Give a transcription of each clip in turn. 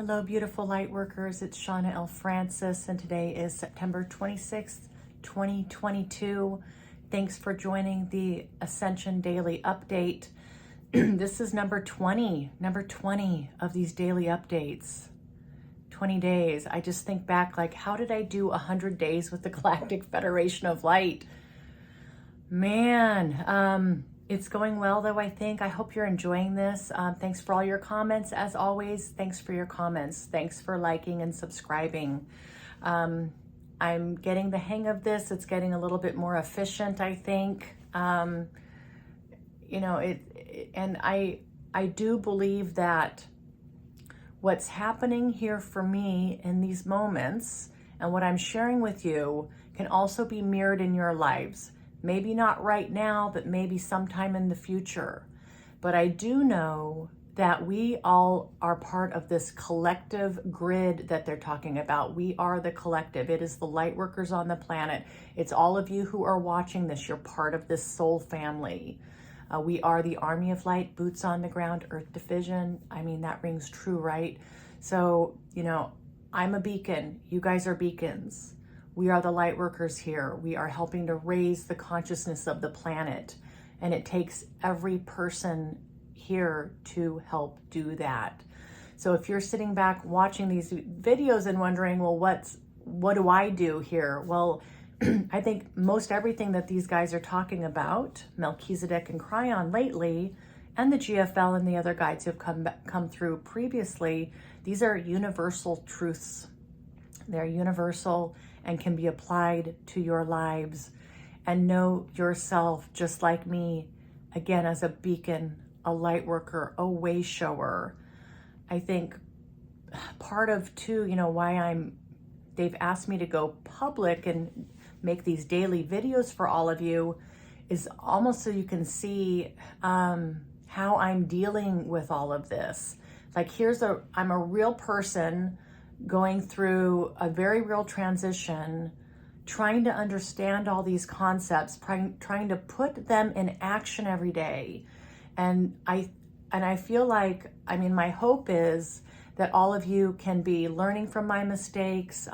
Hello, beautiful light workers. It's Shawna L. Francis, and today is September 26th, 2022. Thanks for joining the Ascension Daily Update. This is number 20 of these daily updates. 20 days. I just think back, like, how did I do 100 days with the Galactic Federation of Light? Man, it's going well, though, I think. I hope you're enjoying this. Thanks for all your comments. As always, thanks for your comments. Thanks for liking and subscribing. I'm getting the hang of this. It's getting a little bit more efficient, I think. And I do believe that what's happening here for me in these moments and what I'm sharing with you can also be mirrored in your lives. Maybe not right now, but maybe sometime in the future. But I do know that we all are part of this collective grid that they're talking about. We are the collective. It is the light workers on the planet. It's all of you who are watching this. You're part of this soul family. We are the Army of Light, boots on the ground, Earth Division. I mean, that rings true, right? So, I'm a beacon. You guys are beacons. We are the light workers here. We are helping to raise the consciousness of the planet. And it takes every person here to help do that. So if you're sitting back watching these videos and wondering, well, what do I do here? Well, I think most everything that these guys are talking about, Melchizedek and Kryon lately, and the GFL and the other guides who have come through previously, these are universal truths. They're universal and can be applied to your lives. And know yourself just like me, again, as a beacon, a light worker, a way shower. I think part of too, why they've asked me to go public and make these daily videos for all of you is almost so you can see how I'm dealing with all of this. Like, I'm a real person going through a very real transition, trying to understand all these concepts, trying to put them in action every day. And I feel like, my hope is that all of you can be learning from my mistakes,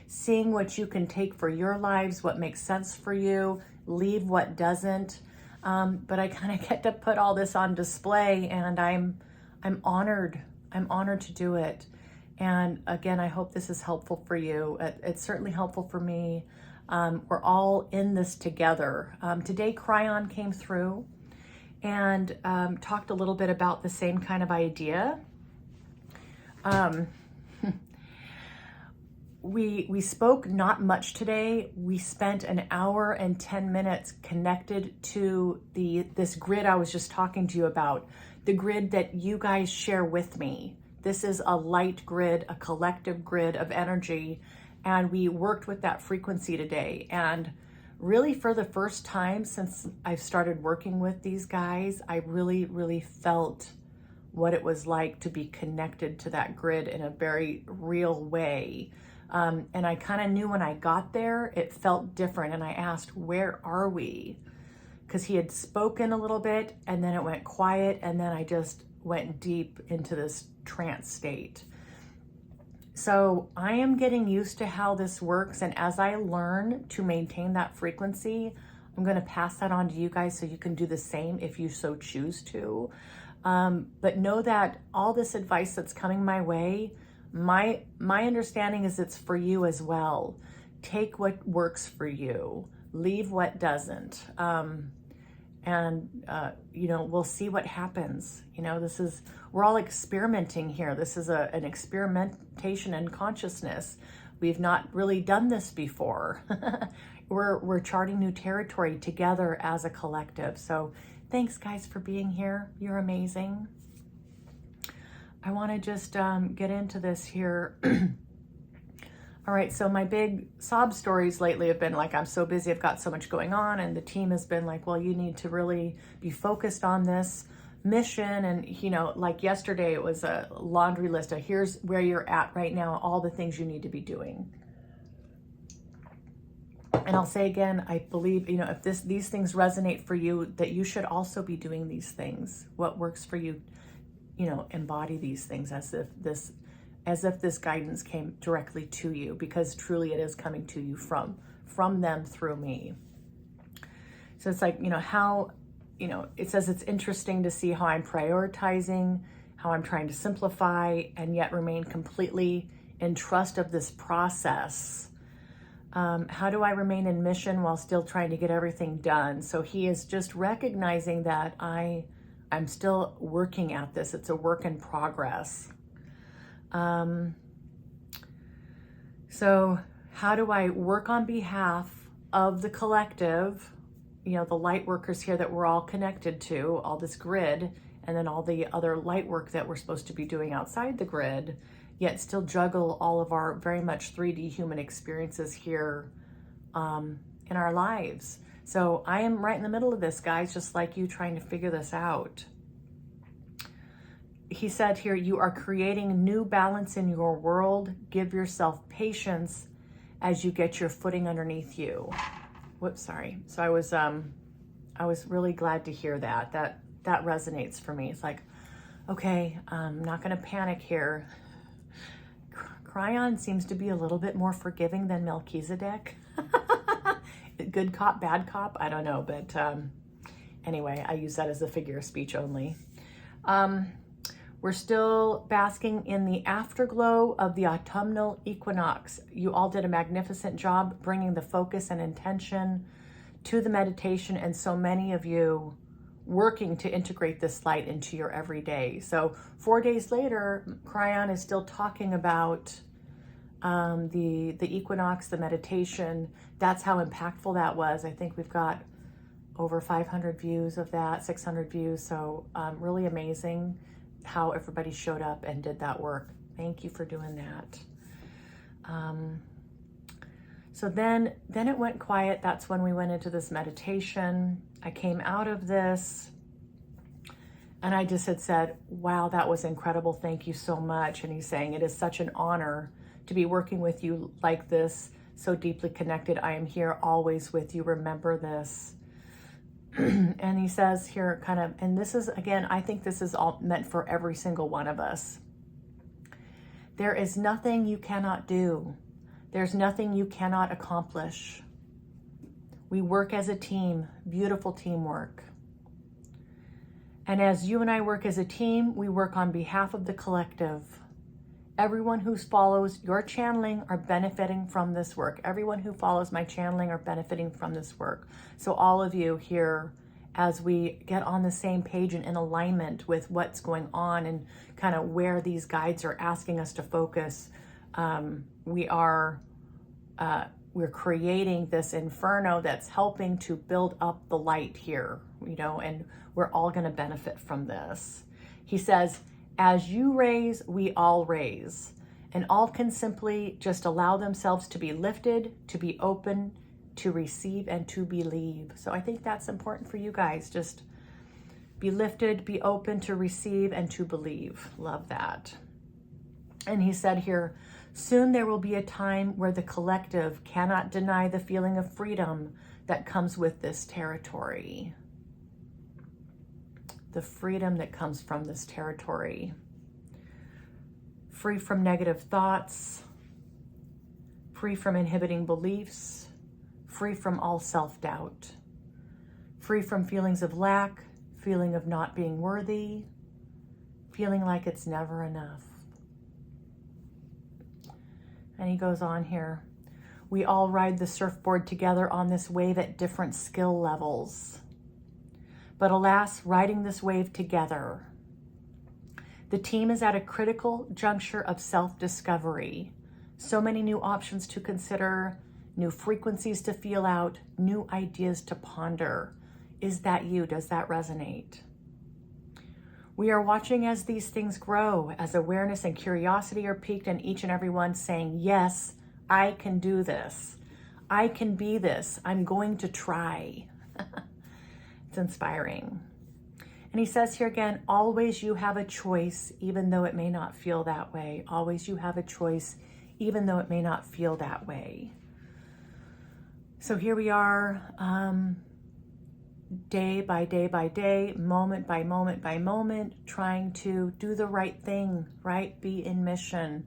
seeing what you can take for your lives, what makes sense for you, leave what doesn't. But I kind of get to put all this on display, and I'm honored. I'm honored to do it. And again, I hope this is helpful for you. It's certainly helpful for me. We're all in this together. Today, Kryon came through and talked a little bit about the same kind of idea. We spoke not much today. We spent an hour and 10 minutes connected to this grid I was just talking to you about, the grid that you guys share with me. This is a light grid, a collective grid of energy, and we worked with that frequency today. And really, for the first time since I've started working with these guys, I really, really felt what it was like to be connected to that grid in a very real way. And I kind of knew when I got there, it felt different. And I asked, where are we? Because he had spoken a little bit, and then it went quiet, and then I just went deep into this trance state. So I am getting used to how this works, and as I learn to maintain that frequency, I'm going to pass that on to you guys so you can do the same if you so choose to. But know that all this advice that's coming my way, my understanding is it's for you as well. Take what works for you, leave what doesn't. We'll see what happens. We're all experimenting here. This is an experimentation in consciousness. We've not really done this before. We're charting new territory together as a collective. So thanks, guys, for being here. You're amazing. I want to just get into this here. All right, so my big sob stories lately have been like, I'm so busy, I've got so much going on, and the team has been like, well, you need to really be focused on this mission. And, like yesterday, it was a laundry list of here's where you're at right now, all the things you need to be doing. And I'll say again, I believe, if these things resonate for you, that you should also be doing these things. What works for you, embody these things as if this as if this guidance came directly to you, because truly it is coming to you from them through me. So it's like, how, it says it's interesting to see how I'm prioritizing, how I'm trying to simplify and yet remain completely in trust of this process. How do I remain in mission while still trying to get everything done? So he is just recognizing that I'm still working at this. It's a work in progress. So how do I work on behalf of the collective, the light workers here that we're all connected to, all this grid, and then all the other light work that we're supposed to be doing outside the grid, yet still juggle all of our very much 3D human experiences here in our lives. So I am right in the middle of this, guys, just like you, trying to figure this out. He said here, you are creating new balance in your world. Give yourself patience as you get your footing underneath you. Whoops, sorry. So I was really glad to hear that. That resonates for me. It's like, okay, I'm not going to panic here. Kryon seems to be a little bit more forgiving than Melchizedek. Good cop, bad cop, I don't know. But anyway, I use that as a figure of speech only. We're still basking in the afterglow of the autumnal equinox. You all did a magnificent job bringing the focus and intention to the meditation, and so many of you working to integrate this light into your everyday. So 4 days later, Kryon is still talking about the equinox, the meditation. That's how impactful that was. I think we've got over 500 views of that, 600 views. So really amazing how everybody showed up and did that work. Thank you for doing that. So then it went quiet. That's when we went into this meditation. I came out of this and I just had said, wow, that was incredible. Thank you so much. And he's saying, it is such an honor to be working with you like this, so deeply connected. I am here always with you. Remember this. And he says here and this is, again, I think this is all meant for every single one of us. There is nothing you cannot do. There's nothing you cannot accomplish. We work as a team, beautiful teamwork. And as you and I work as a team, we work on behalf of the collective. Everyone who follows your channeling are benefiting from this work. Everyone who follows my channeling are benefiting from this work. So all of you here, as we get on the same page and in alignment with what's going on and kind of where these guides are asking us to focus, we're creating this inferno that's helping to build up the light here, and we're all going to benefit from this. He says, as you raise, we all raise, and all can simply just allow themselves to be lifted, to be open, to receive, and to believe. So I think that's important for you guys. Just be lifted, be open to receive, and to believe. Love that. And he said here, soon there will be a time where the collective cannot deny the feeling of freedom that comes with this territory. The freedom that comes from this territory. Free from negative thoughts, free from inhibiting beliefs, free from all self-doubt, free from feelings of lack, feeling of not being worthy, feeling like it's never enough. And he goes on here, we all ride the surfboard together on this wave at different skill levels. But alas, riding this wave together. The team is at a critical juncture of self-discovery. So many new options to consider, new frequencies to feel out, new ideas to ponder. Is that you? Does that resonate? We are watching as these things grow, as awareness and curiosity are piqued in each and every one saying, yes, I can do this. I can be this. I'm going to try. It's inspiring. And he says here again, always you have a choice, even though it may not feel that way. Always you have a choice, even though it may not feel that way. So here we are, day by day by day, moment by moment by moment, trying to do the right thing, right? Be in mission,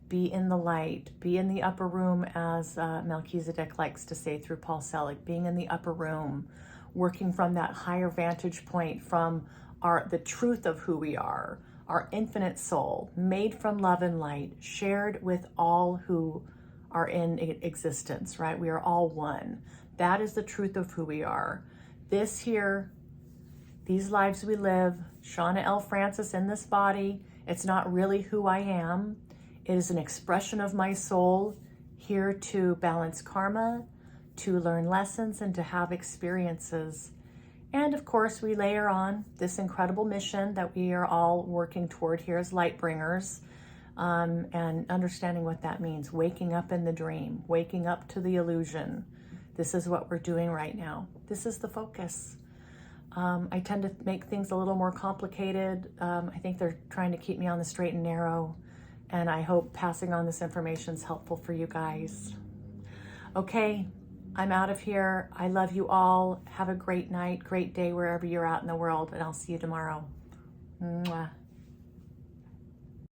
be in the light, be in the upper room, as Melchizedek likes to say through Paul Selig, being in the upper room, working from that higher vantage point, from the truth of who we are, our infinite soul, made from love and light, shared with all who are in existence, right? We are all one. That is the truth of who we are. This here, these lives we live, Shawna L. Francis in this body, it's not really who I am. It is an expression of my soul, here to balance karma, to learn lessons, and to have experiences. And of course, we layer on this incredible mission that we are all working toward here as light bringers, and understanding what that means. Waking up in the dream, waking up to the illusion. This is what we're doing right now. This is the focus. I tend to make things a little more complicated. I think they're trying to keep me on the straight and narrow, and I hope passing on this information is helpful for you guys. Okay, I'm out of here. I love you all. Have a great night, great day wherever you're at in the world, and I'll see you tomorrow. Mwah.